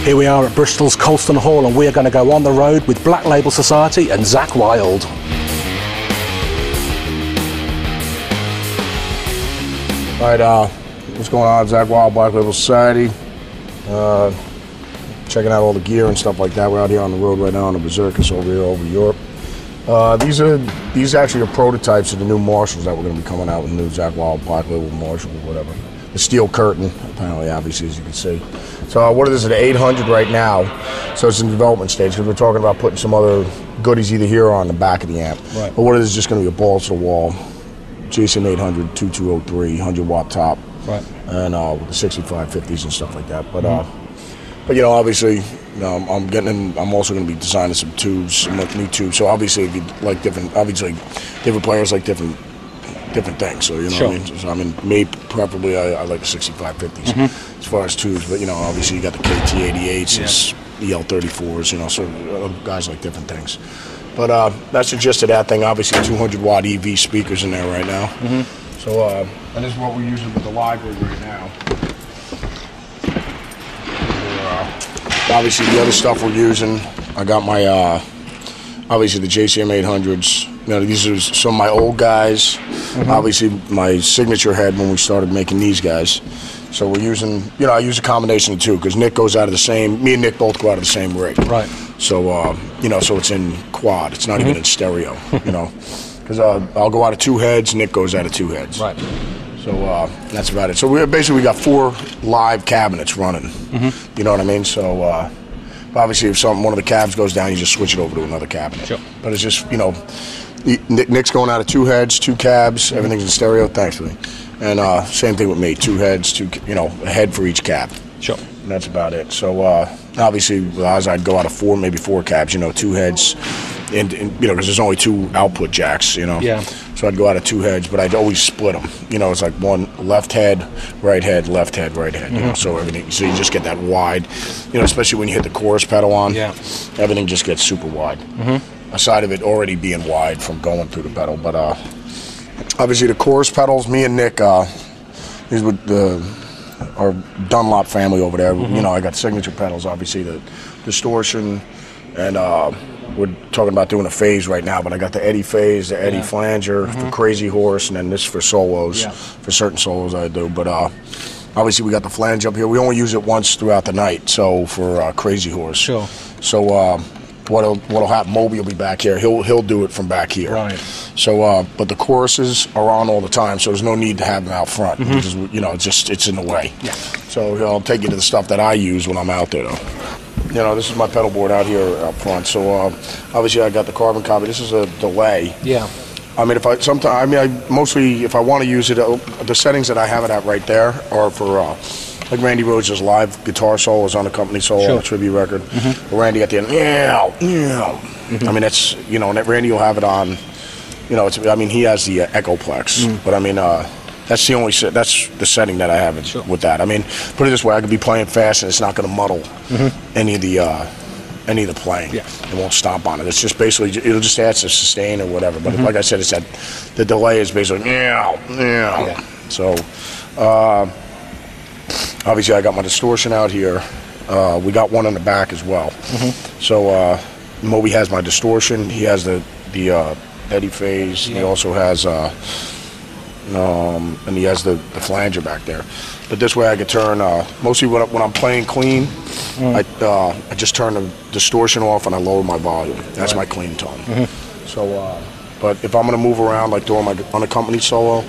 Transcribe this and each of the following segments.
Here we are at Bristol's Colston Hall, and we are going to go on the road with Black Label Society and Zakk Wylde. All right, what's going on? Zakk Wylde, Black Label Society. Checking out all the gear and stuff like that. We're out here on the road right now on the Berserkers over here over Europe. These actually are prototypes of the new Marshalls that we're going to be coming out with, the new Zakk Wylde Black Label Marshall or whatever. The steel curtain, apparently, obviously, as you can see. So what it is, an 800 right now. So it's in the development stage because we're talking about putting some other goodies either here or on the back of the amp. Right. But what it is just going to be a balls to the wall, JCM 800, 2203, 100-watt top, right, and with the 6550s and stuff like that. But you know, obviously, I'm also going to be designing some tubes, some new tubes. So obviously, if you like different players like different things. So you know, sure. what I mean, so, I mean, me preferably, I like the 6550s as far as tubes. But you know, obviously, you got the KT88s, the EL34s. You know, so guys like different things. But that's the gist of that thing. Obviously, 200-watt EV speakers in there right now. So and this is what we're using with the library right now. Obviously, the other stuff we're using, I got my, obviously the JCM 800s. You know, these are some of my old guys. Obviously, my signature head when we started making these guys. So we're using, you know, I use a combination of two because Nick goes out of the same, me and Nick both go out of the same rig. Right. So, you know, so it's in quad. It's not even in stereo, you know. Because I'll go out of two heads, Nick goes out of two heads. Right. So that's about it. So we got 4 live cabinets running. You know what I mean? So obviously, if one of the cabs goes down, you just switch it over to another cabinet. Sure. But it's just, you know, Nick's going out of 2 heads, 2 cabs. Everything's in stereo. Thanks, Lee. And same thing with me. 2 heads, you know, a head for each cab. Sure. And that's about it. So obviously, as I'd go out of 4, maybe 4 cabs. You know, 2 heads. And you know, because there's only 2 output jacks, you know. Yeah. So I'd go out of 2 heads, but I'd always split them. You know, it's like one left head, right head, left head, right head. You know, so everything. So you just get that wide. You know, especially when you hit the chorus pedal on. Yeah. Everything just gets super wide. Aside of it already being wide from going through the pedal, but obviously the chorus pedals. Me and Nick, these with our Dunlop family over there. You know, I got signature pedals. Obviously the distortion and. We're talking about doing a phase right now, but I got the Eddie phase, the Eddie flanger for Crazy Horse, and then this for solos. For certain solos I do. But obviously we got the flange up here. We only use it once throughout the night, so for Crazy Horse. Sure. So what'll happen? Moby will be back here. He'll do it from back here. Right. So but the choruses are on all the time, so there's no need to have them out front because you know it's in the way. Yeah. So I'll take you to the stuff that I use when I'm out there though. You know, this is my pedal board out here up front. So obviously I got the carbon copy. This is a delay. Yeah. I mean, if I want to use it, the settings that I have it at right there are for like Randy Rhoads' live guitar solos on the company solo on the tribute record. Randy at the end, I mean, that's, you know, and Randy will have it on. You know, I mean, he has the Echoplex, but I mean. That's the setting that I have with that. I mean, put it this way: I could be playing fast, and it's not going to muddle any of the playing. Yeah. It won't stomp on it. It's just basically it'll just add to sustain or whatever. But like I said, it's that the delay is basically So obviously, I got my distortion out here. We got one in the back as well. So Moby has my distortion. He has the Eddie phase. He also has. And he has the flanger back there. But this way I could turn, mostly when I'm playing clean, I just turn the distortion off and I lower my volume. That's my clean tone. So, but if I'm going to move around, like doing my unaccompanied solo,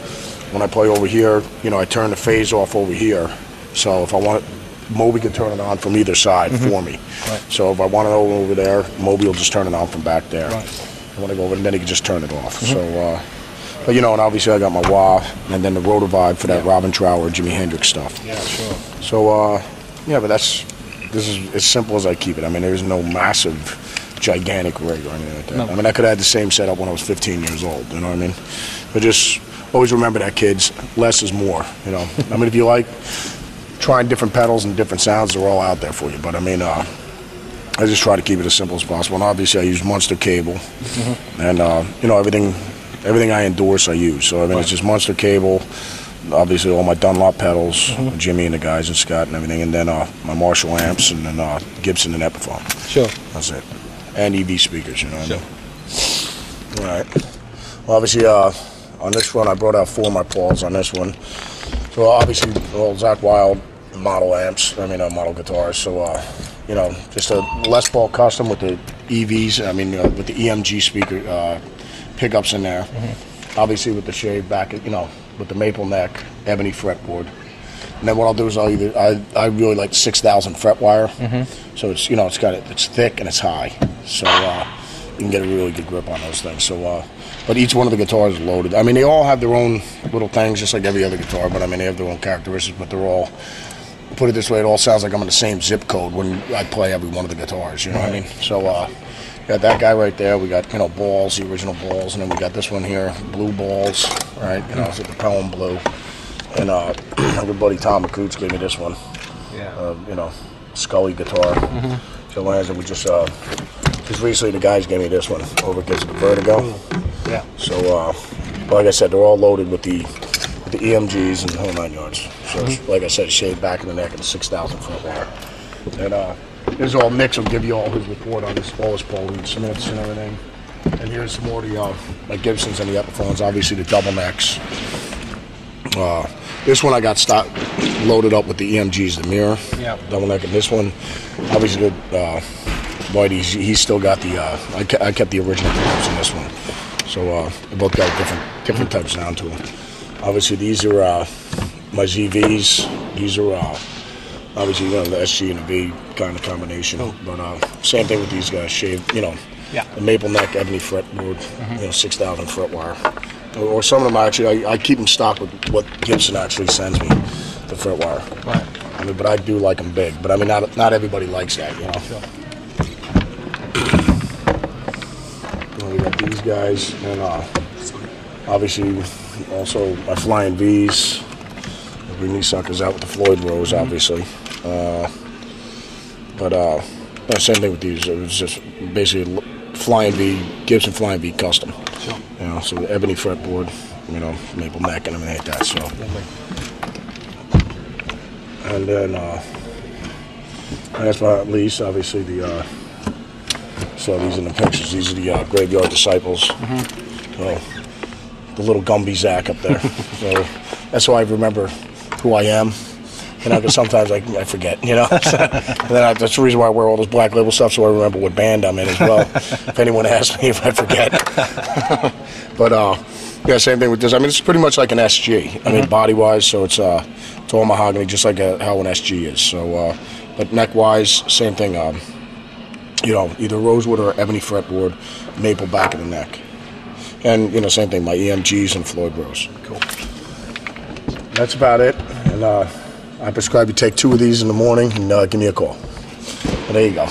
when I play over here, you know, I turn the phase off over here. So if I want it, Moby can turn it on from either side for me. Right. So if I want it over there, Moby will just turn it on from back there. Right. I want to go over and then he can just turn it off. So, but you know, and obviously I got my wah and then the rotor vibe for that Robin Trower, Jimi Hendrix stuff. Yeah, sure. So, yeah, but this is as simple as I keep it. I mean, there's no massive, gigantic rig or anything like that. No. I mean, I could have had the same setup when I was 15 years old, you know what I mean? But just always remember that, kids, less is more, you know? I mean, if you like trying different pedals and different sounds, they're all out there for you. But I mean, I just try to keep it as simple as possible. And obviously I use Monster cable and, you know, everything I endorse I use. So I mean, it's just Monster cable, obviously all my Dunlop pedals, Jimmy and the guys and Scott and everything, and then my Marshall amps, and then Gibson and Epiphone. Sure. That's it. And EV speakers, you know what I mean? All right. Well, obviously, on this one, I brought out 4 of my Pauls on this one. So obviously, all Zakk Wylde model amps, model guitars. So, you know, just a Les Paul custom with the EVs, with the EMG speaker pickups in there. Obviously with the shaved back, you know, with the maple neck, ebony fretboard. And then what I'll do is I really like 6,000 fret wire. So it's, you know, it's thick and it's high. So you can get a really good grip on those things. So, but each one of the guitars is loaded. I mean, they all have their own little things, just like every other guitar, but they have their own characteristics, but they're all, put it this way, it all sounds like I'm in the same zip code when I play every one of the guitars, you know what I mean? So, got that guy right there. We got, you know, balls, the original balls, and then we got this one here, blue balls, right? You know, it's the Pelham blue. And my good buddy Tom McCoots gave me this one. Yeah. You know, Scully guitar. So we just recently the guys gave me this one over at Vertigo. Yeah. So, like I said, they're all loaded with the EMGs and the whole 9 yards. So, like I said, shaved back in the neck and 6,000 foot wire. And this is all Nick's will give you all his report on this, all his Paul Reed Smiths and everything. And here's some more of the like Gibsons and the Epiphones, obviously the double necks. This one I got loaded up with the EMGs, the mirror, double neck, and this one, obviously Whitey, he's still got the. I kept the original pickups in this one, so they both got different type sound to them. Obviously, these are my ZVs. These are obviously, you know, the SG and the V kind of combination. But same thing with these guys, shaved, you know, the maple neck, ebony fretboard, you know, 6,000 fret wire. Or some of them actually, I keep them stocked with what Gibson actually sends me, the fret wire. Right. But I do like them big. But not everybody likes that, you know. Sure. We got these guys, and obviously also my Flying V's. I bring these suckers out with the Floyd Rose, obviously. Same thing with these. It was just basically Flying V, Gibson Flying V custom. Sure. You know, so the ebony fretboard, you know, maple neck and everything like that. So, and then last but not least, obviously the so these are the pictures. These are the Graveyard Disciples. So the little Gumby Zakk up there. So that's how I remember who I am. You know, because sometimes I forget, you know. And then that's the reason why I wear all this Black Label stuff, so I remember what band I'm in as well. If anyone asks me if I forget. But, yeah, same thing with this. It's pretty much like an SG. Body-wise, so it's all mahogany, just like how an SG is. So, but neck-wise, same thing. You know, either rosewood or ebony fretboard, maple back of the neck. And, you know, same thing, my EMGs and Floyd Rose. Cool. That's about it. And I prescribe you take 2 of these in the morning and give me a call. Well, there you go.